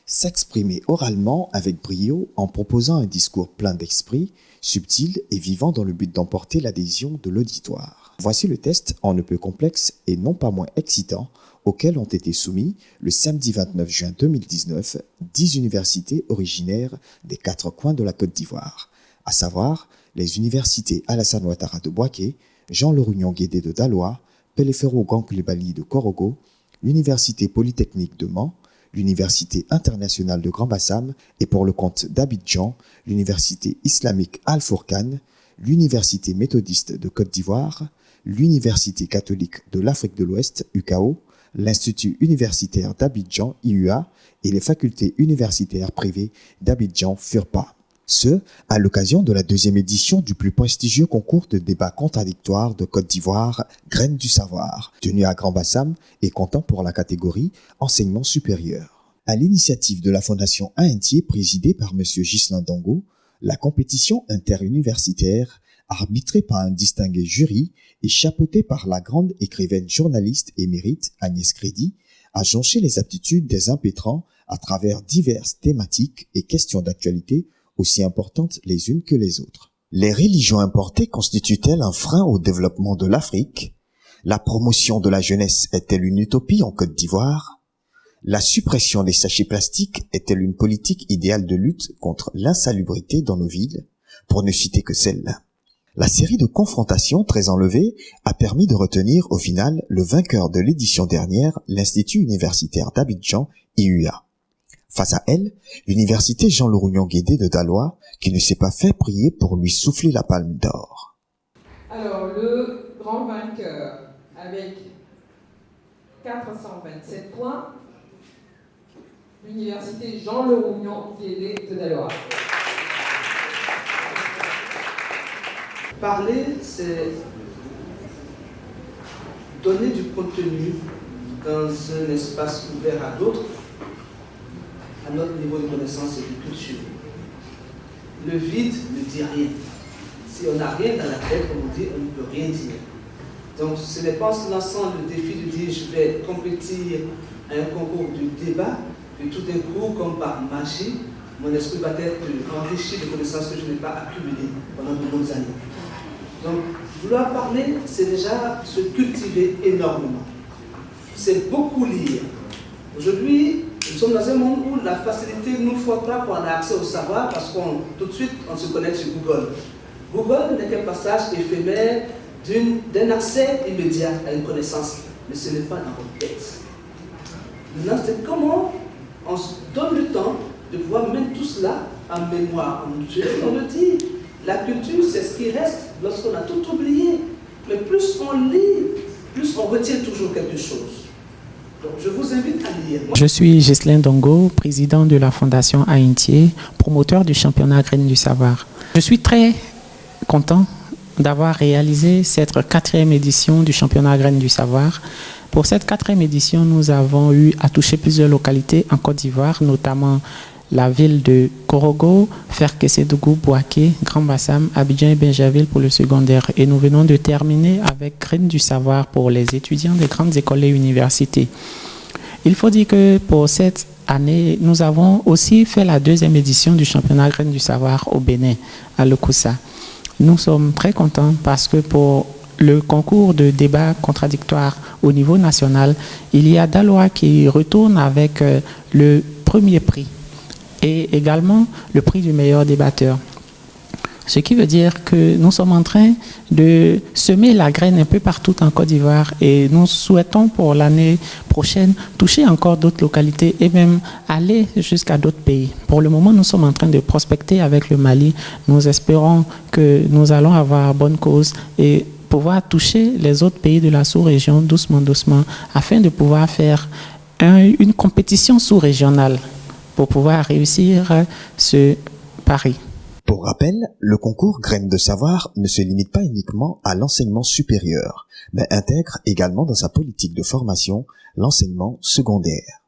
s'exprimer oralement avec brio en proposant un discours plein d'esprit, subtil et vivant dans le but d'emporter l'adhésion de l'auditoire. Voici le test en ne peu complexe et non pas moins excitant auquel ont été soumis le samedi 29 juin 2019 10 universités originaires des 4 coins de la Côte d'Ivoire, à savoir les universités Alassane Ouattara de Bouaké, Jean Laurignon Guédé de Daloa, Pelefero Coulibaly de Korogo, l'Université Polytechnique de Mans, l'Université internationale de Grand-Bassam et pour le compte d'Abidjan, l'Université islamique Al-Fourqan, l'Université méthodiste de Côte d'Ivoire, l'Université catholique de l'Afrique de l'Ouest, UCAO, l'Institut universitaire d'Abidjan, IUA, et les facultés universitaires privées d'Abidjan, FURPA. Ce, à l'occasion de la 2e édition du plus prestigieux concours de débat contradictoire de Côte d'Ivoire, Graines du Savoir, tenu à Grand-Bassam et comptant pour la catégorie Enseignement supérieur. À l'initiative de la Fondation AINTIE présidée par M. Ghislain Dango, la compétition interuniversitaire, arbitrée par un distingué jury et chapeautée par la grande écrivaine journaliste émérite Agnès Crédy, a jonché les aptitudes des impétrants à travers diverses thématiques et questions d'actualité aussi importantes les unes que les autres. Les religions importées constituent-elles un frein au développement de l'Afrique? La promotion de la jeunesse est-elle une utopie en Côte d'Ivoire? La suppression des sachets plastiques est-elle une politique idéale de lutte contre l'insalubrité dans nos villes? Pour ne citer que celle-là. La série de confrontations très enlevées a permis de retenir au final le vainqueur de l'édition dernière, l'Institut universitaire d'Abidjan, IUA. Face à elle, l'université Jean Laurignon Guédé de Daloa, qui ne s'est pas fait prier pour lui souffler la palme d'or. Alors, le grand vainqueur, avec 427 points, l'université Jean Laurignon Guédé de Daloa. Parler, c'est donner du contenu dans un espace ouvert à d'autres, à notre niveau de connaissance et de culture. Le vide ne dit rien. Si on n'a rien dans la tête, comme on dit, on ne peut rien dire. Donc ce n'est pas en se lançant le défi de dire je vais compétir à un concours de débat, et tout d'un coup, comme par magie, mon esprit va être enrichi de connaissances que je n'ai pas accumulées pendant de longues années. Donc vouloir parler, c'est déjà se cultiver énormément. C'est beaucoup lire. Aujourd'hui, nous sommes dans un monde où la facilité nous faut pas pour avoir accès au savoir parce qu'on tout de suite on se connecte sur Google. Google n'est qu'un passage éphémère d'un accès immédiat à une connaissance, mais ce n'est pas dans votre tête. Maintenant, c'est comment on se donne le temps de pouvoir mettre tout cela en mémoire. On le dit, la culture c'est ce qui reste lorsqu'on a tout oublié. Mais plus on lit, plus on retient toujours quelque chose. Donc, je vous invite à lire. Je suis Ghislain Dango, président de la Fondation AINTIE, promoteur du championnat Graines du Savoir. Je suis très content d'avoir réalisé cette 4e édition du championnat Graines du Savoir. Pour cette 4e édition, nous avons eu à toucher plusieurs localités en Côte d'Ivoire, notamment la ville de Korogo, Ferkessédougou, Bouaké, Grand-Bassam, Abidjan et Bingerville pour le secondaire. Et nous venons de terminer avec Graines du Savoir pour les étudiants des grandes écoles et universités. Il faut dire que pour cette année, nous avons aussi fait la 2e édition du championnat Graines du Savoir au Bénin, à Loukoussa. Nous sommes très contents parce que pour le concours de débat contradictoire au niveau national, il y a Daloa qui retourne avec le premier prix et également le prix du meilleur débatteur. Ce qui veut dire que nous sommes en train de semer la graine un peu partout en Côte d'Ivoire et nous souhaitons pour l'année prochaine toucher encore d'autres localités et même aller jusqu'à d'autres pays. Pour le moment, nous sommes en train de prospecter avec le Mali. Nous espérons que nous allons avoir bonne cause et pouvoir toucher les autres pays de la sous-région doucement, doucement, afin de pouvoir faire une compétition sous-régionale pour pouvoir réussir ce pari. Pour rappel, le concours Graines de Savoir ne se limite pas uniquement à l'enseignement supérieur, mais intègre également dans sa politique de formation l'enseignement secondaire.